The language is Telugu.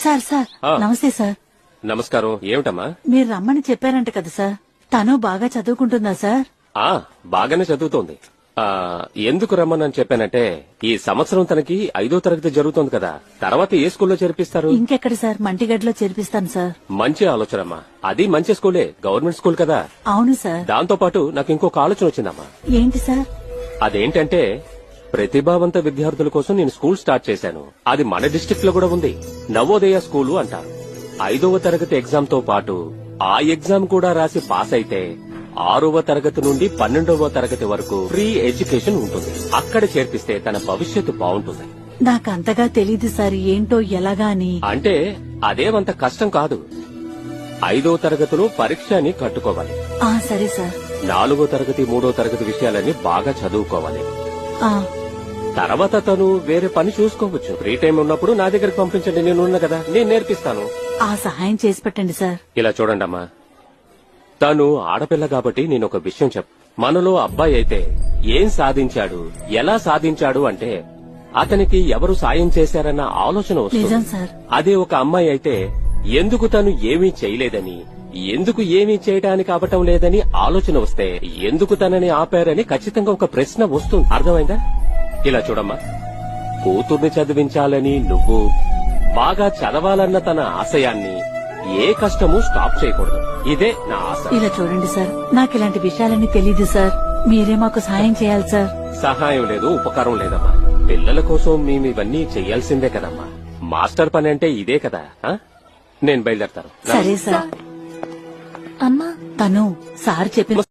సార్ సార్ ఆ. నమస్తే సార్. నమస్కారం. ఏమిటమ్మా? మీరు రమ్మని చెప్పారంట కదా సార్. తను బాగా చదువుకుంటుందా సార్? ఆ బాగానే చదువుతోంది. ఎందుకు రమ్మని చెప్పానంటే ఈ సంవత్సరం తనకి 5వ తరగతి జరుగుతోంది కదా, తర్వాత ఏ స్కూల్లో చేర్పిస్తారు? ఇంకెక్కడ సార్, మంటిగడ్డలో చేర్పిస్తాను సార్. మంచి ఆలోచనమ్మా. అది మంచి స్కూలే, గవర్నమెంట్ స్కూల్ కదా. అవును సార్. దాంతో పాటు నాకు ఇంకొక ఆలోచన వచ్చిందమ్మా. ఏంటి సార్? అదేంటంటే ప్రతిభావంత విద్యార్థుల కోసం నేను స్కూల్ స్టార్ట్ చేశాను. అది మన డిస్ట్రిక్ట్ లో కూడా ఉంది. నవోదయ స్కూలు అంటారు. 5వ తరగతి ఎగ్జామ్ తో పాటు ఆ ఎగ్జామ్ కూడా రాసి పాస్ అయితే 6వ తరగతి నుండి 12వ తరగతి వరకు ఫ్రీ ఎడ్యుకేషన్ ఉంటుంది. అక్కడ చేర్పిస్తే తన భవిష్యత్తు బాగుంటుంది. నాకు అంతగా తెలీదు సార్, ఏంటో ఎలాగా అని. అంటే అదేమంత కష్టం కాదు. 5వ తరగతిలో పరీక్ష అని కట్టుకోవాలి. సరే సార్. 4వ తరగతి 3వ తరగతి విషయాలన్నీ బాగా చదువుకోవాలి. ఆ తర్వాత తను వేరే పని చూసుకోవచ్చు. ఫ్రీ టైం ఉన్నప్పుడు నా దగ్గరికి పంపించండి, నేనున్నా కదా, నేను నేర్పిస్తాను. ఆ సహాయం చేసి పెట్టండి సార్. ఇలా చూడండమ్మా, తను ఆడపిల్ల కాబట్టి నేను ఒక విషయం మనలో అబ్బాయి అయితే ఏం సాధించాడు, ఎలా సాధించాడు అంటే అతనికి ఎవరు సాయం చేశారన్న ఆలోచన నిజం వస్తుంది. సార్. అదే ఒక అమ్మాయి అయితే ఎందుకు తను ఏమీ చేయలేదని, ఎందుకు ఏమీ చేయడానికి అవటం లేదని ఆలోచన వస్తే ఎందుకు తనని ఆపారని ఖచ్చితంగా ఒక ప్రశ్న వస్తుంది. అర్థమైందా? ఇలా చూడమ్మా, కూతుర్ని చదివించాలని నువ్వు, బాగా చదవాలన్న తన ఆశయాన్ని ఏ కష్టము స్టాప్ చేయకూడదు. ఇదే నా ఆశ. ఇలా చూడండి సార్, నాకు ఇలాంటి విషయాలన్నీ తెలీదు సార్. మీరే మాకు సహాయం చేయాలి సార్. సహాయం లేదు, ఉపకారం లేదమ్మా. పిల్లల కోసం మేము ఇవన్నీ చెయ్యాల్సిందే కదమ్మా. మాస్టర్ పని అంటే ఇదే కదా. నేను బయలుదేరతాను. సరే సార్. అమ్మా, తను సార్ చెప్పిన